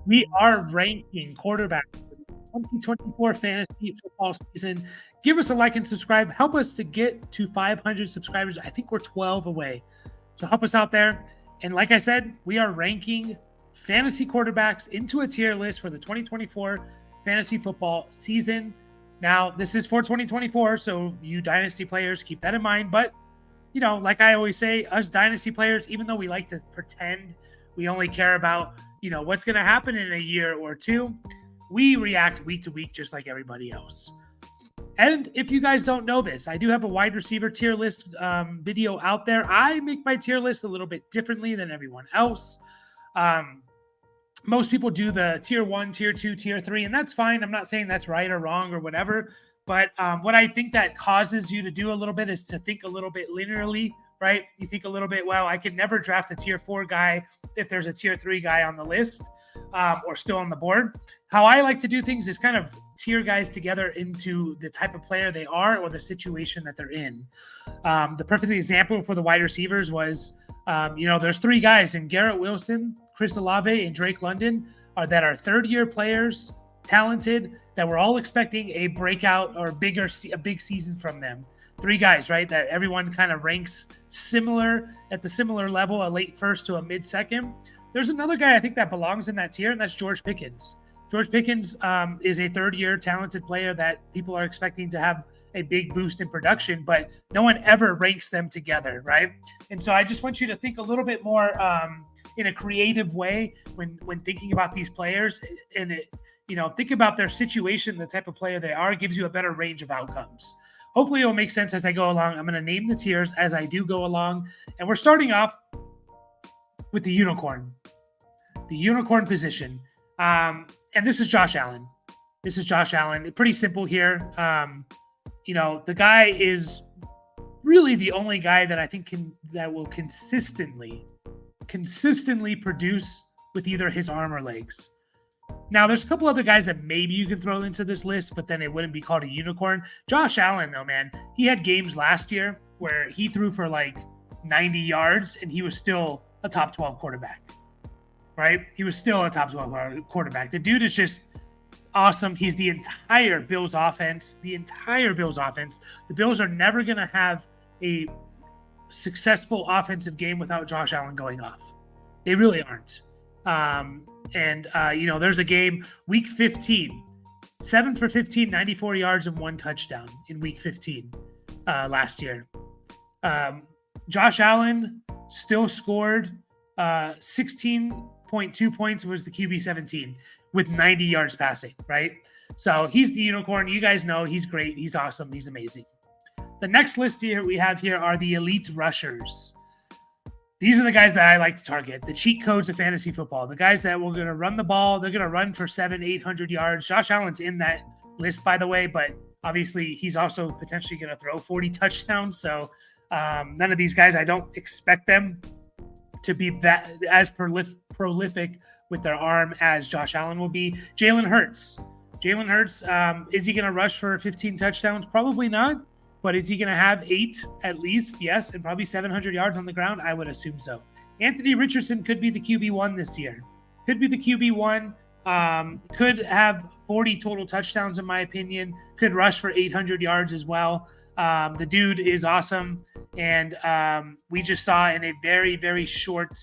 We are ranking quarterbacks for the 2024 fantasy football season. Give us a like and subscribe. Help us to get to 500 subscribers. I think we're 12 away. So help us out there. And like I said, we are ranking fantasy quarterbacks into a tier list for the 2024 fantasy football season. Now, this is for 2024, so you dynasty players, keep that in mind. But, you know, like I always say, us dynasty players, even though we like to pretend we only care about, you know, what's going to happen in a year or two, we react week to week just like everybody else. And if you guys don't know this, I do have a wide receiver tier list video out there. I make my tier list a little bit differently than everyone else. Most people do the tier 1, tier 2, tier 3, and that's fine. I'm not saying that's right or wrong or whatever. But what I think that causes you to do a little bit is to think a little bit linearly, right? You think a little bit, well, I could never draft a tier 4 guy if there's a tier 3 guy on the list or still on the board. How I like to do things is kind of tier guys together into the type of player they are or the situation that they're in. The perfect example for the wide receivers was, there's 3 guys in Garrett Wilson, Chris Olave, and Drake London that are third-year players, talented, that we're all expecting a breakout or a big season from them. 3 guys, right, that everyone kind of ranks similar at the similar level, a late first to a mid-second. There's another guy I think that belongs in that tier, and that's George Pickens. George Pickens is a third-year talented player that people are expecting to have a big boost in production, but no one ever ranks them together, right? And so I just want you to think a little bit more in a creative way when thinking about these players, and think about their situation, the type of player they are, gives you a better range of outcomes. Hopefully it will make sense as I go along. I'm going to name the tiers as I do go along, and we're starting off with the unicorn position. And this is Josh Allen. Pretty simple here. The guy is really the only guy that I think that will consistently produce with either his arm or legs. Now, there's a couple other guys that maybe you can throw into this list, but then it wouldn't be called a unicorn. Josh Allen, though, man, he had games last year where he threw for like 90 yards and he was still a top 12 quarterback. Right? He was still a top 12 quarterback. The dude is just awesome. He's the entire Bills offense. The Bills are never going to have a successful offensive game without Josh Allen going off. They really aren't. There's a game, week 15, 7 for 15, 94 yards and 1 touchdown in week 15 last year. Josh Allen still scored 16.2 points, was the QB 17 with 90 yards passing, right? So he's the unicorn. You guys know he's great. He's awesome. He's amazing. The next list here we have here are the elite rushers. These are the guys that I like to target, the cheat codes of fantasy football, the guys that we're going to run the ball. They're going to run for 700-800 yards. Josh Allen's in that list, by the way, but obviously he's also potentially going to throw 40 touchdowns. So none of these guys, I don't expect them to be that as prolific with their arm as Josh Allen will be. Jalen Hurts, is he going to rush for 15 touchdowns? Probably not. But is he going to have 8 at least? Yes, and probably 700 yards on the ground? I would assume so. Anthony Richardson could be the QB1 this year. Could have 40 total touchdowns, in my opinion. Could rush for 800 yards as well. The dude is awesome. And we just saw in a very, very short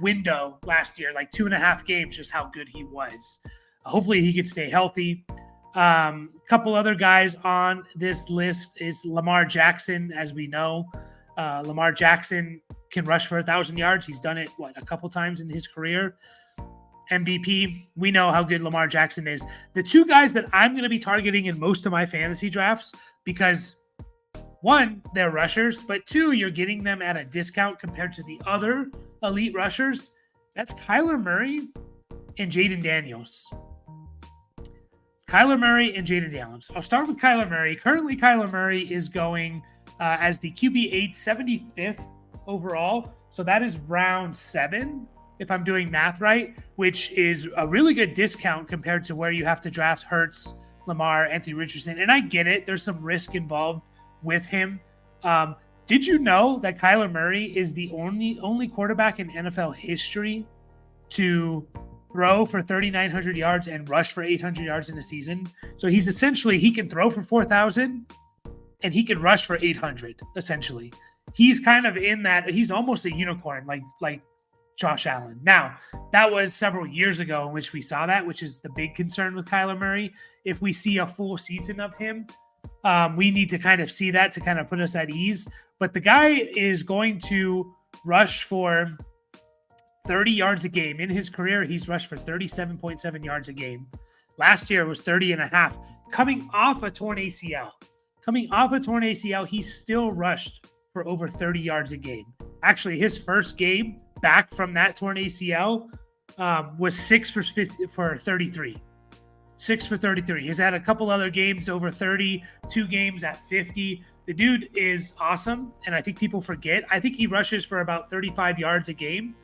window last year, like 2.5 games, just how good he was. Hopefully he could stay healthy. Couple other guys on this list is Lamar Jackson. As we know, Lamar Jackson can rush for 1,000 yards. He's done it, a couple times in his career. MVP. We know how good Lamar Jackson is. The 2 guys that I'm going to be targeting in most of my fantasy drafts, because 1, they're rushers, but 2, you're getting them at a discount compared to the other elite rushers. That's Kyler Murray and Jaden Daniels. Kyler Murray and Jaden Daniels. I'll start with Kyler Murray. Currently, Kyler Murray is going as the QB8, 75th overall. So that is round 7, if I'm doing math right, which is a really good discount compared to where you have to draft Hurts, Lamar, Anthony Richardson. And I get it. There's some risk involved with him. Did you know that Kyler Murray is the only quarterback in NFL history to throw for 3,900 yards and rush for 800 yards in a season. So he's essentially, he can throw for 4,000 and he can rush for 800, essentially. He's kind of in that, he's almost a unicorn, like Josh Allen. Now, that was several years ago in which we saw that, which is the big concern with Kyler Murray. If we see a full season of him, we need to kind of see that to kind of put us at ease. But the guy is going to rush for 30 yards a game. In his career, he's rushed for 37.7 yards a game. Last year was 30 and a half. Coming off a torn ACL, he still rushed for over 30 yards a game. Actually, his first game back from that torn ACL was 6 for 33. 6 for 33. He's had a couple other games over 30, 2 games at 50. The dude is awesome, and I think people forget. I think he rushes for about 35 yards a game,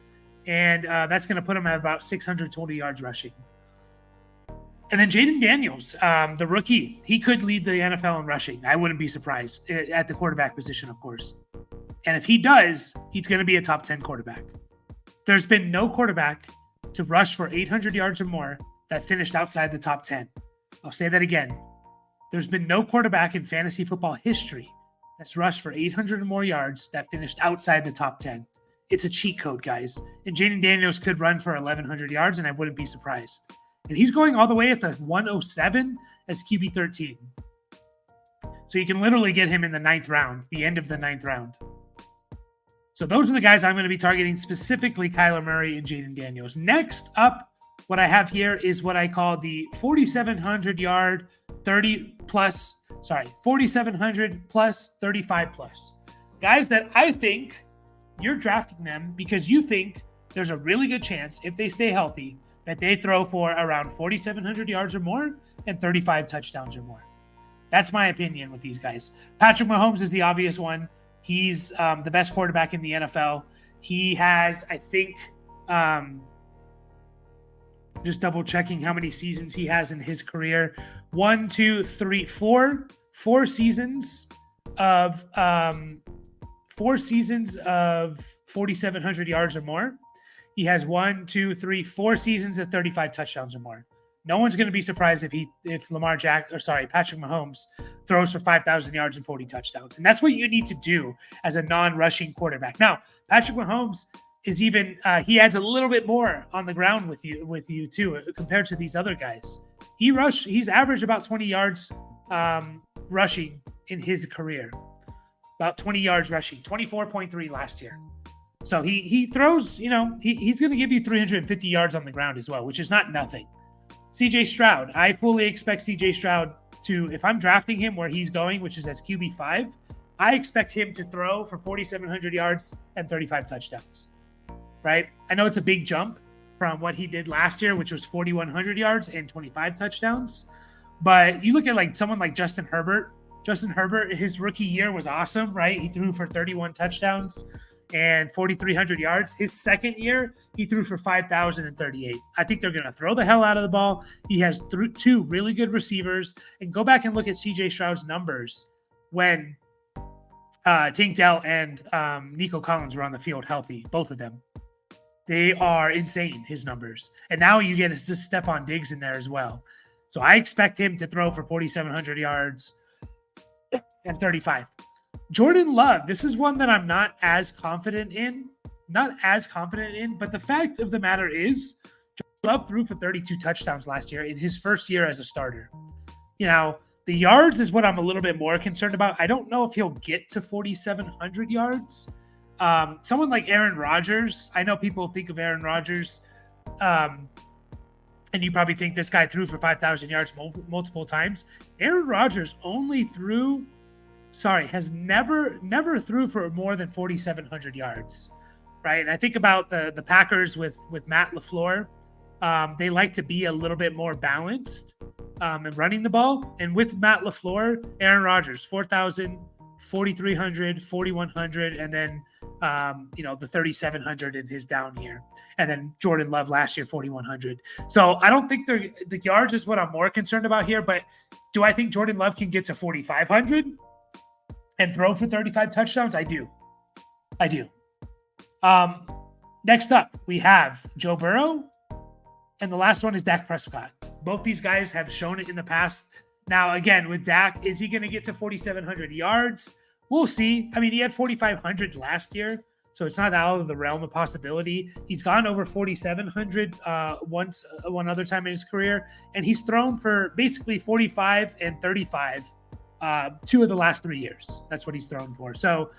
and that's going to put him at about 620 yards rushing. And then Jaden Daniels, the rookie, he could lead the NFL in rushing. I wouldn't be surprised at the quarterback position, of course. And if he does, he's going to be a top 10 quarterback. There's been no quarterback to rush for 800 yards or more that finished outside the top 10. I'll say that again. There's been no quarterback in fantasy football history that's rushed for 800 or more yards that finished outside the top 10. It's a cheat code, guys. And Jaden Daniels could run for 1,100 yards, and I wouldn't be surprised. And he's going all the way at the 107 as QB 13. So you can literally get him in the 9th round, the end of the 9th round. So those are the guys I'm going to be targeting, specifically Kyler Murray and Jaden Daniels. Next up, what I have here is what I call the 4,700 yard 4,700 plus 35 plus. Guys that I think you're drafting them because you think there's a really good chance, if they stay healthy, that they throw for around 4,700 yards or more and 35 touchdowns or more. That's my opinion with these guys. Patrick Mahomes is the obvious one. He's the best quarterback in the NFL. He has, I think, just double checking how many seasons he has in his career. 4 seasons of 4,700 yards or more. He has 4 seasons of 35 touchdowns or more. No one's going to be surprised if Patrick Mahomes throws for 5,000 yards and 40 touchdowns. And that's what you need to do as a non-rushing quarterback. Now, Patrick Mahomes is even he adds a little bit more on the ground with you too, compared to these other guys. He's averaged about 20 yards rushing in his career. About 20 yards rushing, 24.3 last year. So he throws, he's going to give you 350 yards on the ground as well, which is not nothing. CJ Stroud, I fully expect CJ Stroud to, if I'm drafting him where he's going, which is as QB5, I expect him to throw for 4,700 yards and 35 touchdowns, right? I know it's a big jump from what he did last year, which was 4,100 yards and 25 touchdowns. But you look at like someone like Justin Herbert. Justin Herbert, his rookie year was awesome, right? He threw for 31 touchdowns and 4,300 yards. His second year, he threw for 5,038. I think they're going to throw the hell out of the ball. He has 2 really good receivers. And go back and look at CJ Stroud's numbers when Tank Dell and Nico Collins were on the field healthy, both of them. They are insane, his numbers. And now you get Stephon Diggs in there as well. So I expect him to throw for 4,700 yards and 35. Jordan Love, this is one that I'm not as confident in, but the fact of the matter is, Jordan Love threw for 32 touchdowns last year in his first year as a starter. The yards is what I'm a little bit more concerned about. I don't know if he'll get to 4,700 yards. Someone like Aaron Rodgers, I know people think of Aaron Rodgers, and you probably think this guy threw for 5,000 yards multiple times. Aaron Rodgers has never threw for more than 4,700 yards, right? And I think about the Packers with Matt LaFleur. They like to be a little bit more balanced in running the ball. And with Matt LaFleur, Aaron Rodgers, 4,000, 4,300, 4,100, and then the 3,700 in his down year. And then Jordan Love last year, 4,100. So I don't think the yards is what I'm more concerned about here. But do I think Jordan Love can get to 4,500 and throw for 35 touchdowns? I do. Next up, we have Joe Burrow and the last one is Dak Prescott. Both these guys have shown it in the past. Now, again, with Dak, is he going to get to 4,700 yards? We'll see. I mean, he had 4,500 last year, so it's not out of the realm of possibility. He's gone over 4,700 one other time in his career, and he's thrown for basically 45 and 35 2 of the last 3 years. That's what he's thrown for. So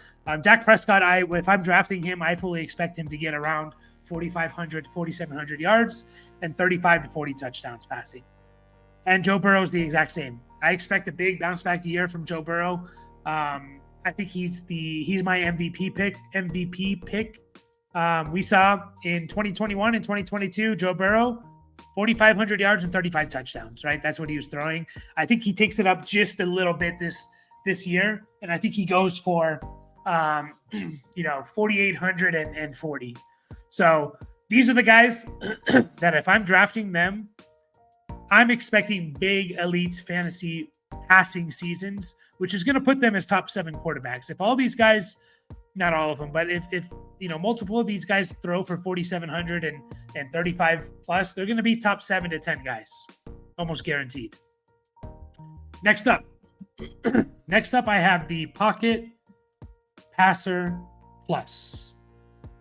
Dak Prescott, if I'm drafting him, I fully expect him to get around 4,500 to 4,700 yards and 35 to 40 touchdowns passing. And Joe Burrow's the exact same. I expect a big bounce back year from Joe Burrow. I think he's my MVP pick. We saw in 2021 and 2022, Joe Burrow, 4,500 yards and 35 touchdowns, right? That's what he was throwing. I think he takes it up just a little bit this year, and I think he goes for 4,840. So these are the guys that if I'm drafting them, I'm expecting big elite fantasy passing seasons, which is going to put them as top 7 quarterbacks. If all these guys, not all of them, but if multiple of these guys throw for 4,700 and 35 plus, they're going to be top 7 to 10 guys, almost guaranteed. Next up, I have the Pocket Passer Plus.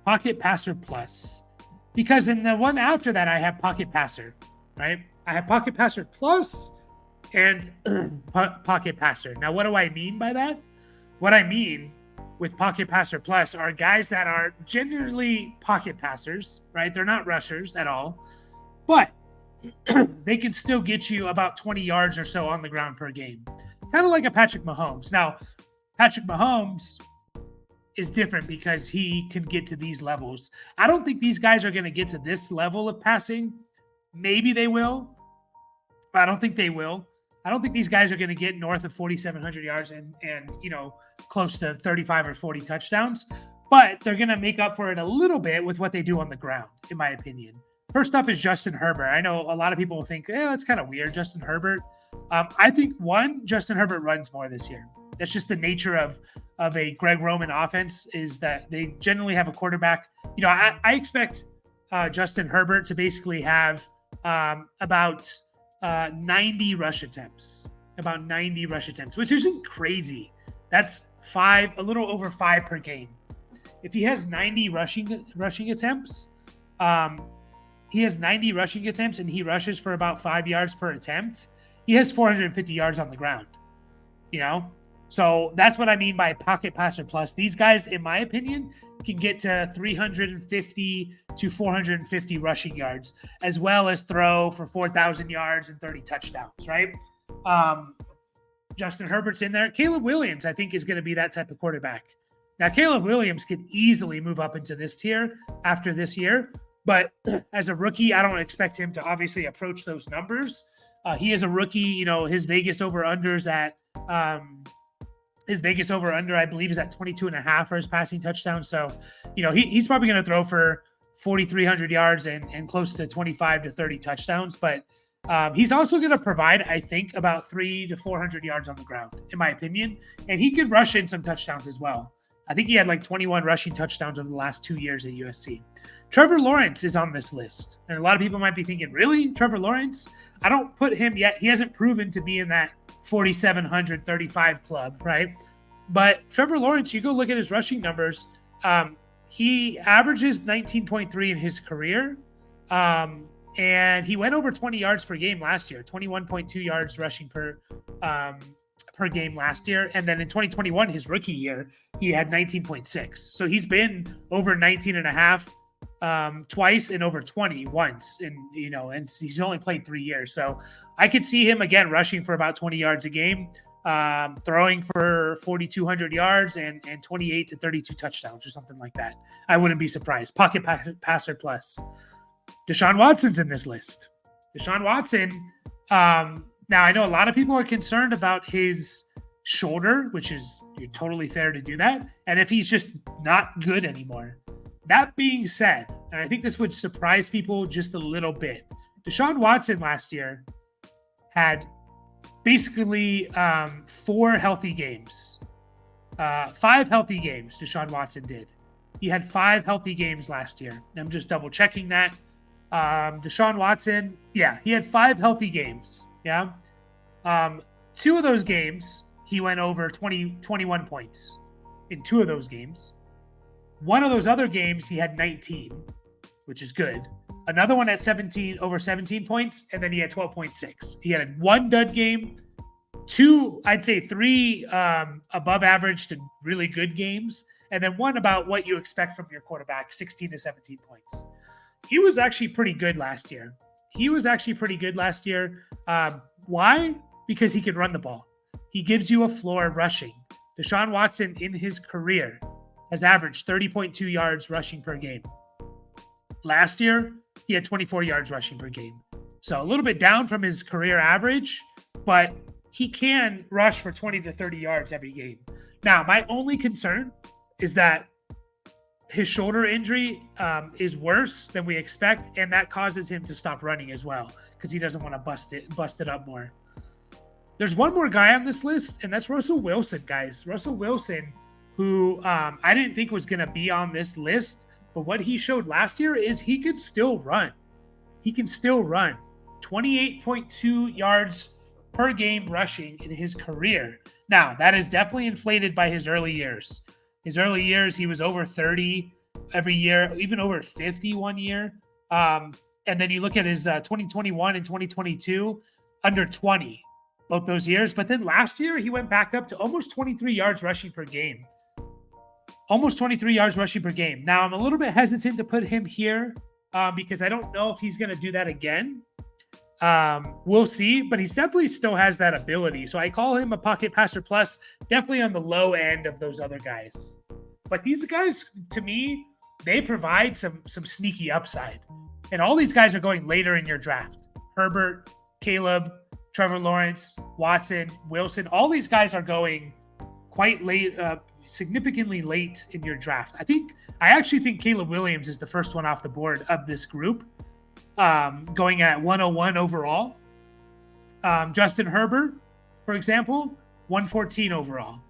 Pocket Passer Plus. Because in the one after that, I have Pocket Passer, right? I have Pocket Passer Plus and Pocket Passer. Now, what do I mean by that? What I mean with Pocket Passer Plus are guys that are generally pocket passers, right? They're not rushers at all, but they can still get you about 20 yards or so on the ground per game. Kind of like a Patrick Mahomes. Now, Patrick Mahomes is different because he can get to these levels. I don't think these guys are going to get to this level of passing. Maybe they will, but I don't think they will. I don't think these guys are going to get north of 4,700 yards and close to 35 or 40 touchdowns, but they're going to make up for it a little bit with what they do on the ground, in my opinion. First up is Justin Herbert. I know a lot of people will think, that's kind of weird, Justin Herbert. I think, Justin Herbert runs more this year. That's just the nature of a Greg Roman offense, is that they generally have a quarterback. I expect Justin Herbert to basically have about 90 rush attempps, which isn't crazy. That's a little over 5 per game. If he has 90 rushing attempts, and he rushes for about 5 yards per attempt, he has 450 yards on the ground, So that's what I mean by Pocket Passer Plus. These guys, in my opinion, can get to 350 to 450 rushing yards, as well as throw for 4,000 yards and 30 touchdowns, right? Justin Herbert's in there. Caleb Williams, I think, is going to be that type of quarterback. Now, Caleb Williams could easily move up into this tier after this year, but as a rookie, I don't expect him to obviously approach those numbers. He is a rookie. His Vegas over-unders at his Vegas over-under, I believe, is at 22.5 for his passing touchdowns. So, he's probably going to throw for 4,300 yards and close to 25 to 30 touchdowns. But he's also going to provide, I think, about 300 to 400 yards on the ground, in my opinion. And he could rush in some touchdowns as well. I think he had like 21 rushing touchdowns over the last 2 years at USC. Trevor Lawrence is on this list. And a lot of people might be thinking, really? Trevor Lawrence? I don't put him yet. He hasn't proven to be in that 4,735 club, right? But Trevor Lawrence, you go look at his rushing numbers. He averages 19.3 in his career. And he went over 20 yards per game last year, 21.2 yards rushing per game last year. And then in 2021, his rookie year, he had 19.6. So he's been over 19.5 twice and over 20 once. And he's only played 3 years. So I could see him again rushing for about 20 yards a game, throwing for 4,200 yards and 28 to 32 touchdowns or something like that. I wouldn't be surprised. Pocket Passer Plus. Deshaun Watson's in this list. Deshaun Watson, now I know a lot of people are concerned about his shoulder, which is totally fair to do that, and if he's just not good anymore. That being said, and I think this would surprise people just a little bit, Deshaun Watson last year had basically 4 healthy games. 5 healthy games Deshaun Watson did. He had 5 healthy games last year. I'm just double checking that. Deshaun Watson, yeah, he had 5 healthy games. Yeah. 2 of those games, he went over 21 points in 2 of those games. One of those other games, he had 19, which is good. Another one at 17, over 17 points, and then he had 12.6. He had 1 dud game, 2, I'd say 3 above average to really good games, and then 1 about what you expect from your quarterback, 16 to 17 points. He was actually pretty good last year. Why? Because he could run the ball. He gives you a floor rushing. Deshaun Watson in his career has averaged 30.2 yards rushing per game. Last year, he had 24 yards rushing per game. So a little bit down from his career average, but he can rush for 20 to 30 yards every game. Now, my only concern is that his shoulder injury is worse than we expect, and that causes him to stop running as well because he doesn't want to bust it up more. There's one more guy on this list, and that's Russell Wilson, guys. Russell Wilson, who I didn't think was going to be on this list, but what he showed last year is he could still run. He can still run. 28.2 yards per game rushing in his career. Now, that is definitely inflated by his early years. His early years, he was over 30 every year, even over 50 one year. And then you look at his 2021 and 2022, under 20, both those years. But then last year, he went back up to almost 23 yards rushing per game. Almost 23 yards rushing per game. Now, I'm a little bit hesitant to put him here because I don't know if he's going to do that again. We'll see, but he definitely still has that ability. So I call him a pocket passer plus, definitely on the low end of those other guys. But these guys, to me, they provide some sneaky upside. And all these guys are going later in your draft. Herbert, Caleb, Trevor Lawrence, Watson, Wilson, all these guys are going quite late, significantly late in your draft. I actually think Caleb Williams is the first one off the board of this group. Going at 101 overall. Justin Herbert, for example, 114 overall.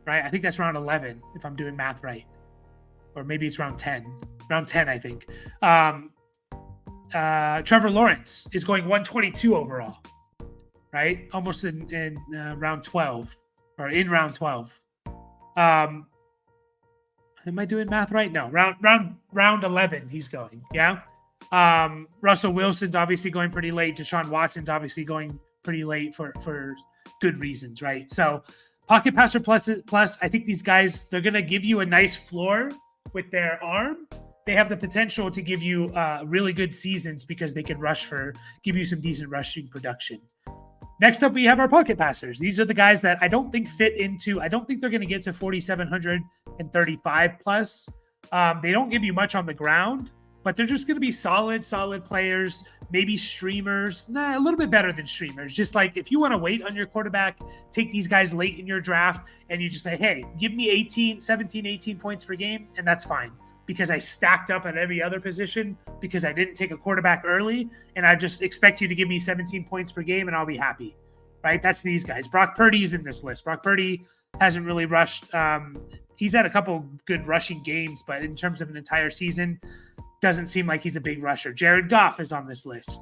Right? I think that's round 11, if I'm doing math right. Or maybe it's round 10. Round 10, I think. Trevor Lawrence is going 122 overall. Right? Almost in round 12. Or in round 12. Am I doing math right? No. Round 11 he's going. Yeah? Russell Wilson's obviously going pretty late. Deshaun Watson's obviously going pretty late for good reasons, right? So pocket passer plus, I think these guys, they're going to give you a nice floor with their arm. They have the potential to give you really good seasons because they can give you some decent rushing production. Next up, we have our pocket passers. These are the guys that I don't think they're going to get to 4,735 plus. They don't give you much on the ground, but they're just going to be solid players, maybe streamers, a little bit better than streamers. Just like if you want to wait on your quarterback, take these guys late in your draft and you just say, hey, give me 17, 18 points per game, and that's fine because I stacked up at every other position because I didn't take a quarterback early, and I just expect you to give me 17 points per game and I'll be happy, right? That's these guys. Brock Purdy is in this list. Brock Purdy hasn't really rushed. He's had a couple good rushing games, but in terms of an entire season, doesn't seem like he's a big rusher. Jared Goff is on this list.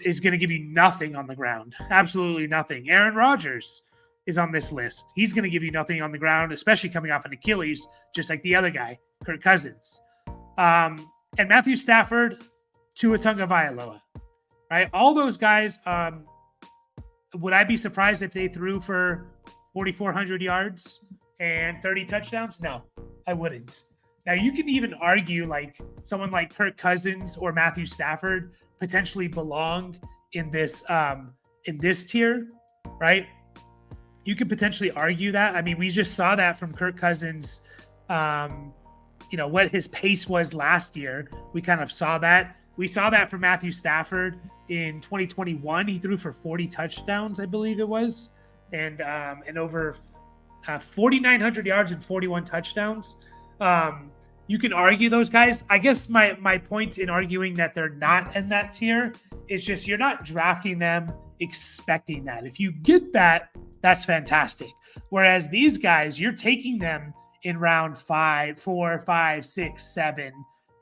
Is going to give you nothing on the ground. Absolutely nothing. Aaron Rodgers is on this list. He's going to give you nothing on the ground, especially coming off an Achilles, just like the other guy, Kirk Cousins. And Matthew Stafford, Tua Tagovailoa, right? All those guys, would I be surprised if they threw for 4,400 yards and 30 touchdowns? No, I wouldn't. Now, you can even argue like someone like Kirk Cousins or Matthew Stafford potentially belong in this tier, right? You could potentially argue that. I mean, we just saw that from Kirk Cousins, what his pace was last year. We kind of saw that. We saw that from Matthew Stafford in 2021. He threw for 40 touchdowns, I believe it was, and over 4,900 yards and 41 touchdowns. You can argue those guys. I guess my point in arguing that they're not in that tier is just you're not drafting them expecting that. If you get that, that's fantastic. Whereas these guys, you're taking them in round 5, 4, 5, 6, 7,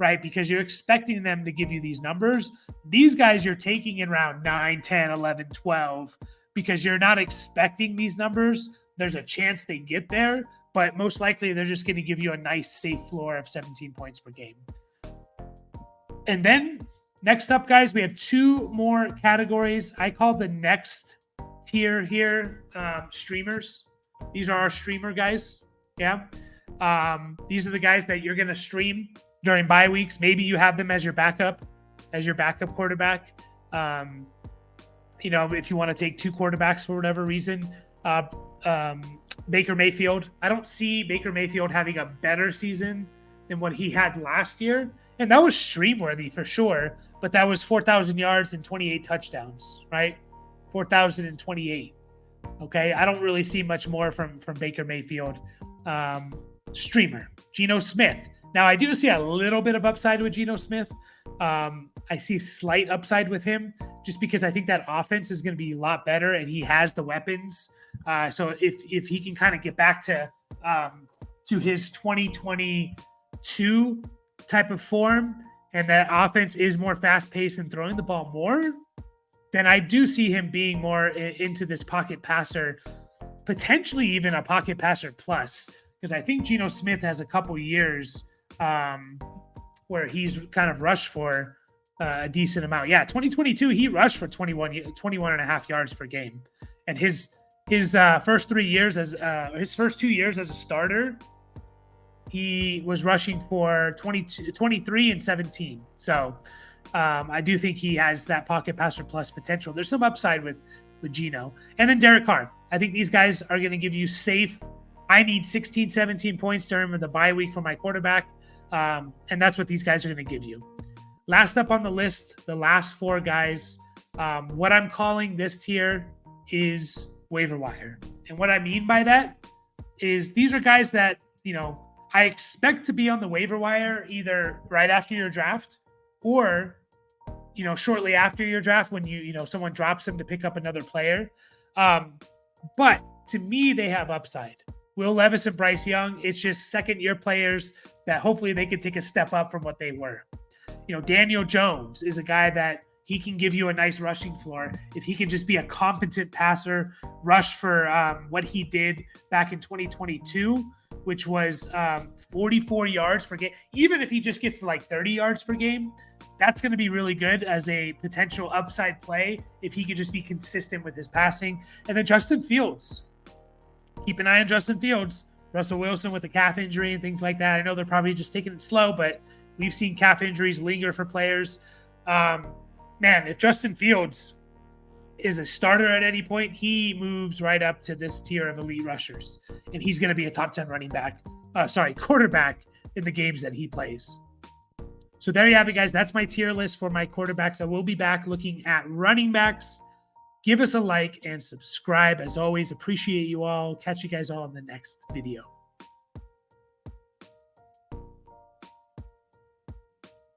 right? Because you're expecting them to give you these numbers. These guys you're taking in round 9, 10, 11, 12 because you're not expecting these numbers. There's a chance they get there, but most likely they're just going to give you a nice safe floor of 17 points per game. And then next up, guys, we have 2 more categories. I call the next tier here streamers. These are our streamer guys. Yeah. These are the guys that you're going to stream during bye weeks. Maybe you have them as your backup quarterback. If you want to take 2 quarterbacks for whatever reason, Baker Mayfield. I don't see Baker Mayfield having a better season than what he had last year. And that was stream worthy for sure. But that was 4,000 yards and 28 touchdowns, right? 4,028. Okay. I don't really see much more from Baker Mayfield. Streamer, Geno Smith. Now, I do see a little bit of upside with Geno Smith. I see slight upside with him just because I think that offense is going to be a lot better and he has the weapons. So if he can kind of get back to his 2022 type of form and that offense is more fast-paced and throwing the ball more, then I do see him being more into this pocket passer, potentially even a pocket passer plus, because I think Geno Smith has a couple years where he's kind of rushed for a decent amount. Yeah, 2022, he rushed for 21 and a half yards per game. And his first 2 years as a starter, he was rushing for 23 and 17. So I do think he has that pocket passer plus potential. There's some upside with Geno. And then Derek Carr. I think these guys are going to give you safe. I need 16, 17 points during the bye week for my quarterback. And that's what these guys are going to give you. Last up on the list, the last 4 guys. What I'm calling this tier is waiver wire. And what I mean by that is these are guys that, I expect to be on the waiver wire either right after your draft or, shortly after your draft when someone drops them to pick up another player. But to me, they have upside. Will Levis and Bryce Young, it's just second-year players that hopefully they could take a step up from what they were. Daniel Jones is a guy that he can give you a nice rushing floor if he can just be a competent passer, rush for what he did back in 2022, which was 44 yards per game. Even if he just gets to like 30 yards per game, that's going to be really good as a potential upside play if he could just be consistent with his passing. And then Justin Fields. Keep an eye on Justin Fields. Russell Wilson with a calf injury and things like that. I know they're probably just taking it slow, but we've seen calf injuries linger for players. If Justin Fields is a starter at any point, he moves right up to this tier of elite rushers. And he's going to be a top 10 quarterback in the games that he plays. So there you have it, guys. That's my tier list for my quarterbacks. I will be back looking at running backs. Give us a like and subscribe. As always, appreciate you all. Catch you guys all in the next video.